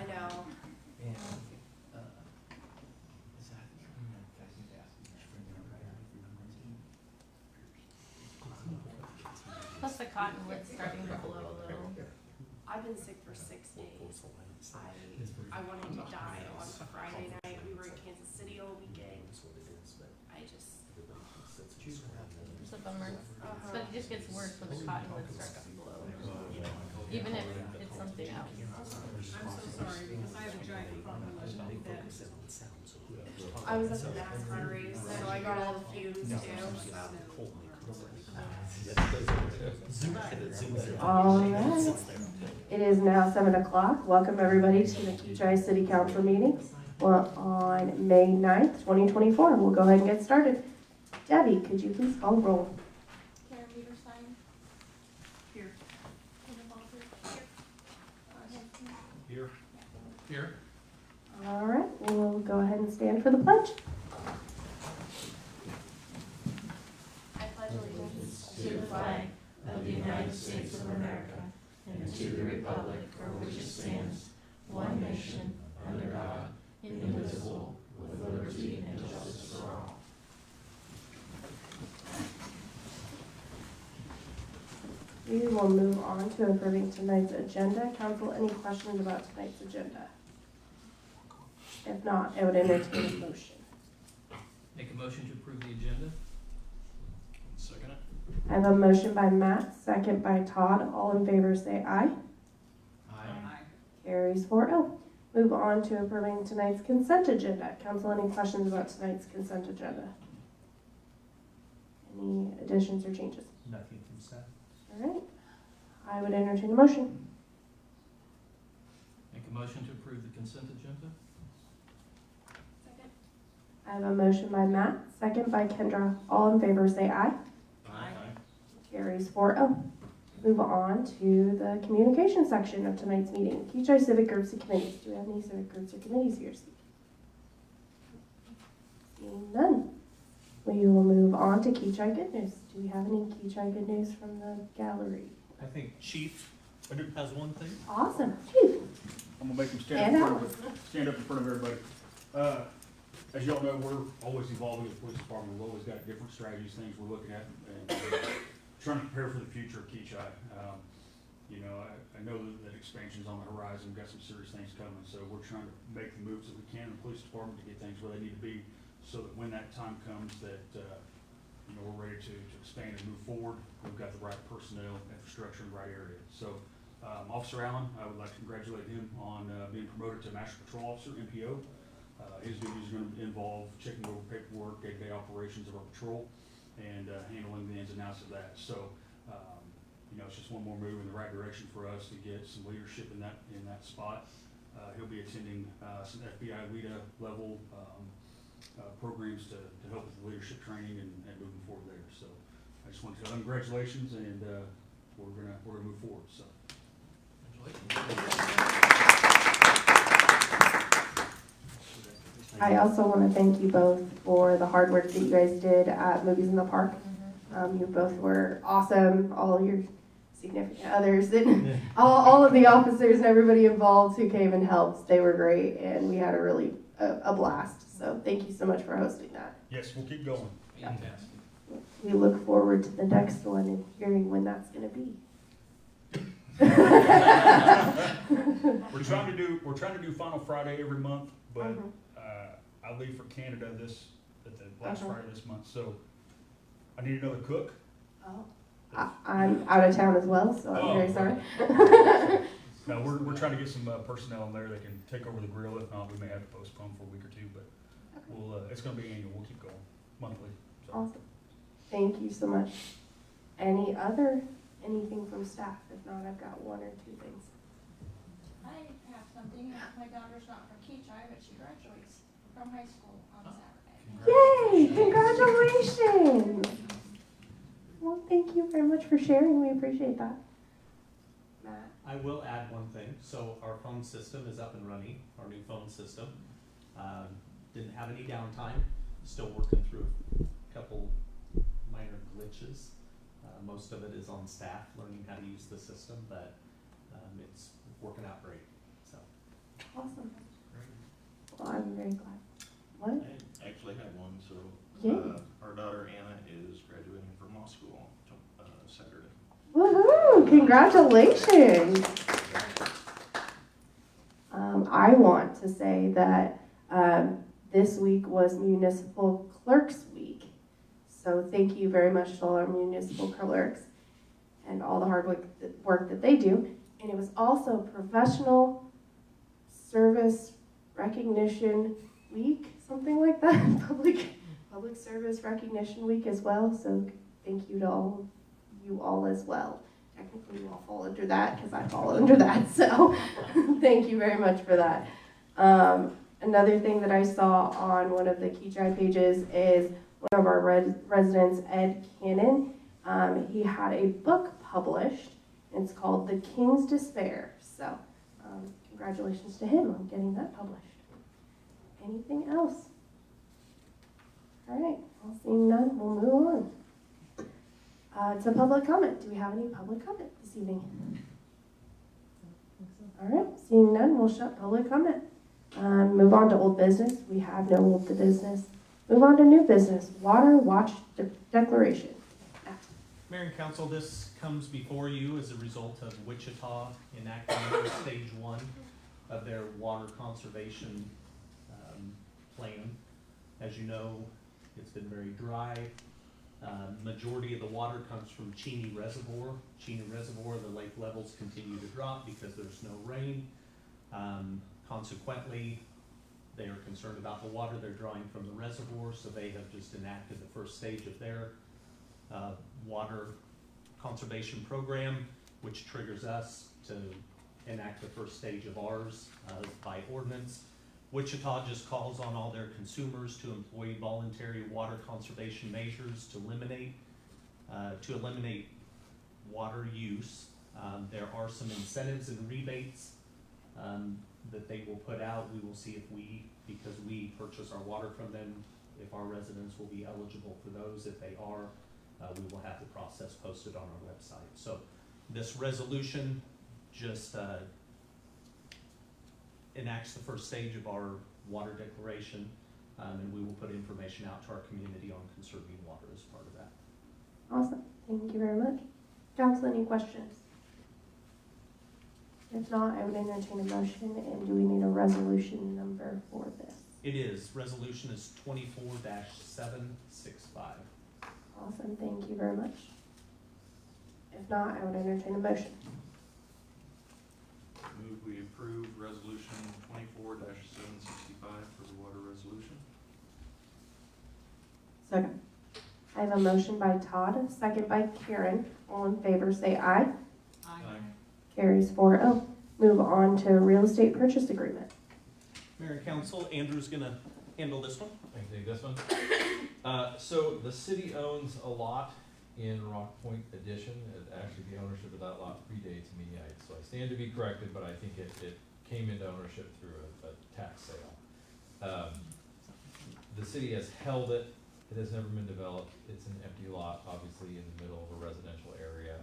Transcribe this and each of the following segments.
I know. And, Plus the cottonwood's starting to blow a little. I've been sick for 6 days. I wanted to die on Friday night. We were in Kansas City all weekend. I just. It's a bummer. But it just gets worse when the cottonwood starts to blow. Even if it's something else. I'm so sorry because I have a giant problem with that. I was at the NASCAR race, so I got all the fumes too. Alright, it is now 7 o'clock. Welcome everybody to the Kechi City Council meeting on May 9th, 2024. We'll go ahead and get started. Debbie, could you please call the roll? Karen Beaverstein. Here. here. Here. Alright, we'll go ahead and stand for the pledge. I pledge allegiance to the flag of the United States of America and to the republic for which it stands, one nation, under God, indivisible, with liberty and justice for all. We will move on to approving tonight's agenda. Council, any questions about tonight's agenda? If not, I would entertain a motion. Make a motion to approve the agenda. Second it. I have a motion by Matt, second by Todd. All in favor say aye. Aye. Carries 4-0. Move on to approving tonight's consent agenda. Council, any questions about tonight's consent agenda? Any additions or changes? Nothing from staff. All right. I would entertain a motion. Make a motion to approve the consent agenda. Second. I have a motion by Matt, second by Kendra. All in favor say aye. Aye. Carries 4-0. Move on to the communication section of tonight's meeting. Kechi Civic Groups and Committees. Do we have any civic groups or committees here? Seeing none. We will move on to Kechi Good News. Do we have any Kechi Good News from the gallery? I think Chief has one thing. Awesome. Chief. I'm gonna make him And stand up in front of everybody. As y'all know, we're always evolving as a police department. We've always got different strategies, things we're looking at, and trying to prepare for the future of Kechi. I know that expansion's on the horizon. We've got some serious things coming, so we're trying to make the moves that we can in the police department to get things where they need to be, so that when that time comes, that we're ready to expand and move forward. We've got the right personnel, infrastructure in the right area. So, Officer Allen, I would like to congratulate him on being promoted to National Patrol Officer, NPO. His duties are going to involve checking over paperwork, day-to-day operations of our patrol, and handling the ins and outs of that. So, it's just one more move in the right direction for us to get some leadership in that spot. He'll be attending some FBI LEADA level programs to help with the leadership training and moving forward there. So, I just want to tell him congratulations, and we're gonna move forward. So. I also want to thank you both for the hard work that you guys did at Movies in the Park. You both were awesome. All your significant others and all of the officers and everybody involved who came and helped. They were great, and we had a blast. So thank you so much for hosting that. Yes, we'll keep going. Fantastic. We look forward to the next one and hearing when that's going to be. We're trying to do Final Friday every month, but I leave for Canada at the last Friday this month, so I need another cook. Oh. I'm out of town as well, so I'm very sorry. No, we're trying to get some personnel in there that can take over the grill. If not, we may have to postpone for a week or two, but it's going to be annual. We'll keep going monthly. So. Awesome. Thank you so much. Anything from staff? If not, I've got one or two things. I have something. My daughter's not from Kechi, but she graduates from high school on Saturday. Yay! Congratulations! Well, thank you very much for sharing. We appreciate that. Matt? I will add one thing. So our phone system is up and running, our new phone system. Didn't have any downtime. Still working through a couple minor glitches. Most of it is on staff learning how to use the system, but it's working out great. So Awesome. Well, I'm very glad. What? I actually have one, so, Yeah. our daughter Anna is graduating from law school on, Saturday. Woohoo! Congratulations. I want to say that this week was Municipal Clerks Week. So thank you very much to all our municipal clerks and all the hard work that they do. And it was also Professional Service Recognition Week, something like that. Public Service Recognition Week as well. So thank you to all of you all as well. Technically, you all fall under that because I fall under that. So thank you very much for that. Another thing that I saw on one of the Kechi pages is one of our residents, Ed Cannon. He had a book published. It's called The King's Despair. So congratulations to him on getting that published. Anything else? All right, well, seeing none, we'll move on. To public comment. Do we have any public comment this evening? All right, seeing none, we'll shut public comment. Move on to old business. We have no old business. Move on to new business. Water Watch Declaration. Mayor and Council, this comes before you as a result of Wichita enacting stage 1 of their water conservation plan. As you know, it's been very dry. Majority of the water comes from Cheney Reservoir. Cheney Reservoir, the lake levels continue to drop because there's no rain. Consequently, they are concerned about the water they're drawing from the reservoir, so they have just enacted the first stage of their water conservation program, which triggers us to enact the first stage of ours by ordinance. Wichita just calls on all their consumers to employ voluntary water conservation measures to eliminate water use. There are some incentives and rebates that they will put out. We will see if because we purchase our water from them, if our residents will be eligible for those. If they are, we will have the process posted on our website. So this resolution just enacts the first stage of our water declaration, and we will put information out to our community on conserving water as part of that. Awesome. Thank you very much. Council, any questions? If not, I would entertain a motion, and do we need a resolution number for this? It is. Resolution is 24-765. Awesome. Thank you very much. If not, I would entertain a motion. Move we approve resolution 24-765 for the water resolution. Second. I have a motion by Todd, second by Karen. All in favor say aye. Carries 4-0. Move on to real estate purchase agreement. Mayor and Council, Andrew's gonna handle this one. I can take this one. So the city owns a lot in Rock Point Addition. Actually, the ownership of that lot predates me. So I stand to be corrected, but I think it came into ownership through a tax sale. The city has held it. It has never been developed. It's an empty lot, obviously in the middle of a residential area.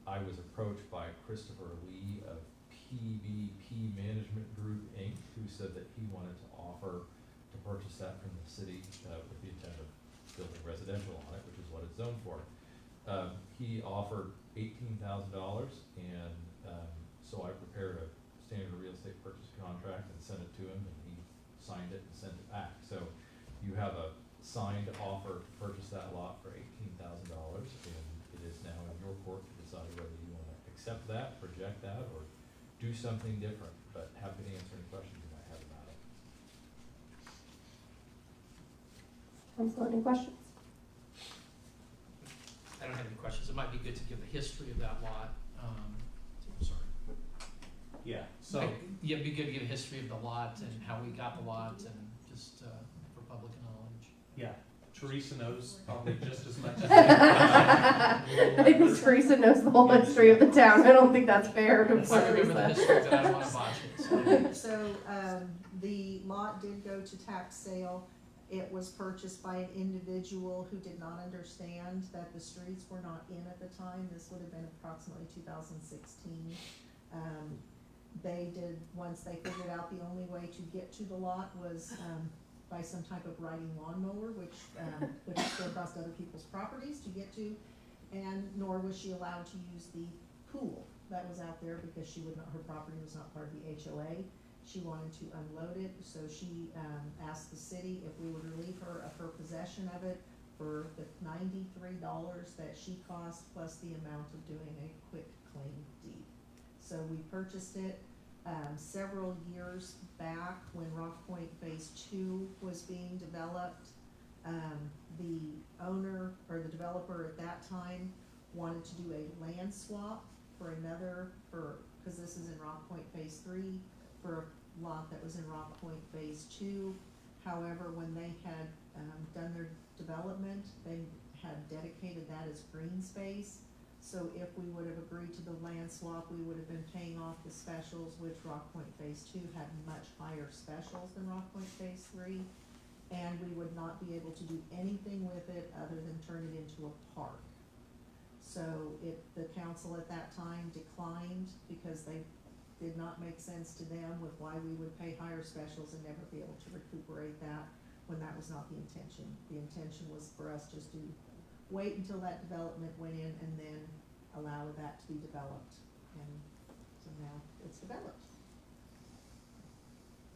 I was approached by Christopher Lee of PBP Management Group, Inc., who said that he wanted to offer to purchase that from the city with the intent of building residential on it, which is what it's zoned for. He offered $18,000, and so I prepared a standard real estate purchase contract and sent it to him, and he signed it and sent it back. So you have a signed offer to purchase that lot for $18,000, and it is now in your court to decide whether you want to accept that, reject that, or do something different. But happy to answer any questions you might have about it. Council, any questions? I don't have any questions. It might be good to give the history of that lot. Sorry. Yeah, so. Yeah, it'd be good to give a history of the lot and how we got the lot and just for public knowledge. Yeah, Teresa knows probably just as much as I I think Teresa knows the whole history of the town. I don't think that's fair to I remember the Teresa. history, but I don't want to botch it. So, the lot did go to tax sale. It was purchased by an individual who did not understand that the streets were not in at the time. This would have been approximately 2016. they did, once they figured out the only way to get to the lot was, by some type of riding lawnmower, which would have to go across other people's properties to get to, and nor was she allowed to use the pool that was out there because she would not, her property was not part of the HOA. She wanted to unload it, so she, asked the city if we would relieve her of her possession of it for the $93 that she cost, plus the amount of doing a quick claim deed. So we purchased it, several years back when Rock Point Phase 2 was being developed. The owner, or the developer at that time, wanted to do a land swap for cause this is in Rock Point Phase 3, for a lot that was in Rock Point Phase 2. However, when they had, done their development, they had dedicated that as green space. So if we would have agreed to the land swap, we would have been paying off the specials, which Rock Point Phase 2 had much higher specials than Rock Point Phase 3. And we would not be able to do anything with it other than turn it into a park. So the council at that time declined because they did not make sense to them with why we would pay higher specials and never be able to recuperate that, when that was not the intention. The intention was for us just to wait until that development went in and then allow that to be developed. And so now it's developed.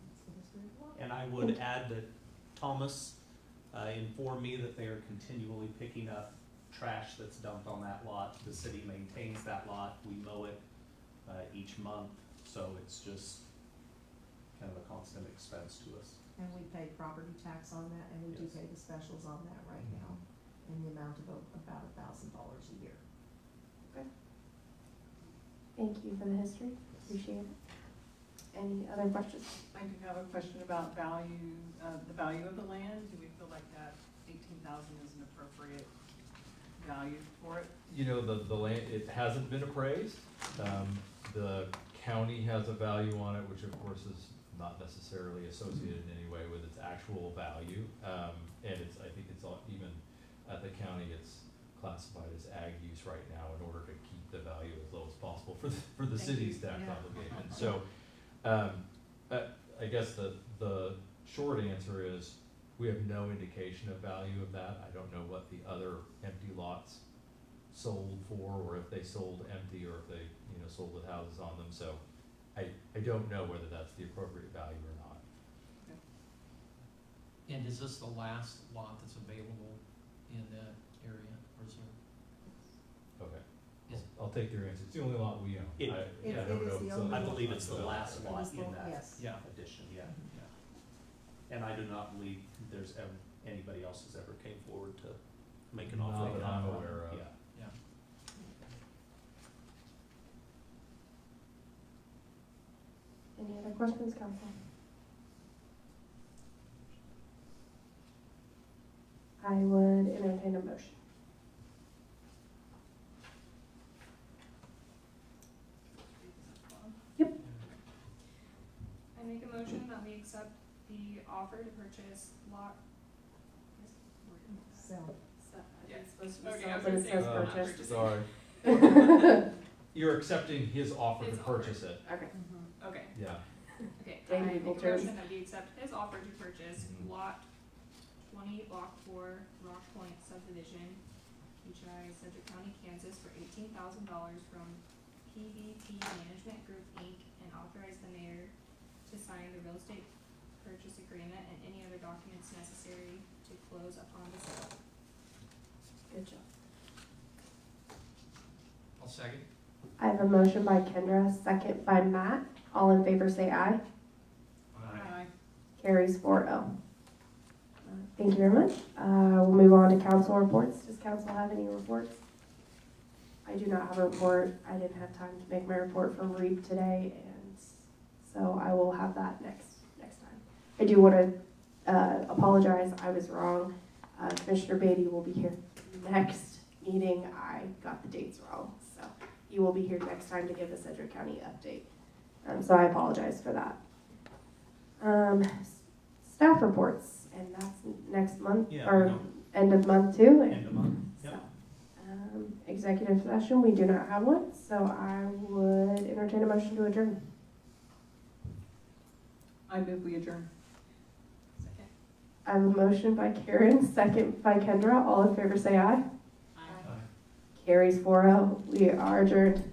That's the history of the lot. And I would add that Thomas informed me that they are continually picking up trash that's dumped on that lot. The city maintains that lot. We mow it each month, so it's just kind of a constant expense to us. And we pay property tax on that, and we do Yes. pay the specials on that right now in the amount of about $1,000 a year. Thank you for the history, appreciate it. Any other questions? I do have a question about value, the value of the land. Do we feel like that 18,000 is an appropriate value for it? You know, the land, it hasn't been appraised. The county has a value on it, which of course is not necessarily associated in any way with its actual value. And I think it's all, even at the county, it's classified as ag use right now in order to keep the value as low as possible for the city's tax obligation. So, I guess the short answer is, we have no indication of value of that. I don't know what the other empty lots sold for, or if they sold empty, or if they, sold with houses on them. So I don't know whether that's the appropriate value or not. And is this the last lot that's available in that area, or is there? Okay. Is- I'll take your answer. It's the only lot we own. It- I It don't is know if the it's only I other believe lots it's the available. last lot in that Yes. Yeah. addition, yeah. Yeah. And I do not believe there's anybody else has ever came forward to make an Not offer. that I'm aware of. Yeah. Yeah. Any other questions, council? I would entertain a motion. Yep. I make a motion that we accept the offer to purchase lot. Sell. It's supposed to be Okay, sell, I was but gonna it say says not purchase. Sorry. You're accepting his offer His to offer. purchase it. Okay. Okay, Yeah. okay, I Dang, make a legal terms. motion that we accept his offer to purchase Mhm. lot 20, block 4, Rock Point subdivision, HI, Sedgwick County, Kansas, for $18,000 from PVP Management Group, Inc., and authorize the mayor to sign the real estate purchase agreement and any other documents necessary to close upon the sale. Good job. I'll second. I have a motion by Kendra, second by Matt. All in favor say aye. Aye. Carries 4-0. Thank you very much. We'll move on to council reports. Does council have any reports? I do not have a report. I didn't have time to make my report for REAP today, and so I will have that next time. I do want to apologize. I was wrong. Commissioner Beatty will be here next meeting. I got the dates wrong, so he will be here next time to give the Sedgwick County update. So I apologize for that. Staff reports, and that's next month, Yeah, or no. end of month too. End of month, So, yep. executive session, we do not have one, so I would entertain a motion to adjourn. I move we adjourn. Second. I have a motion by Karen, second by Kendra. All in favor say aye. Aye. Carries 4-0. We are adjourned.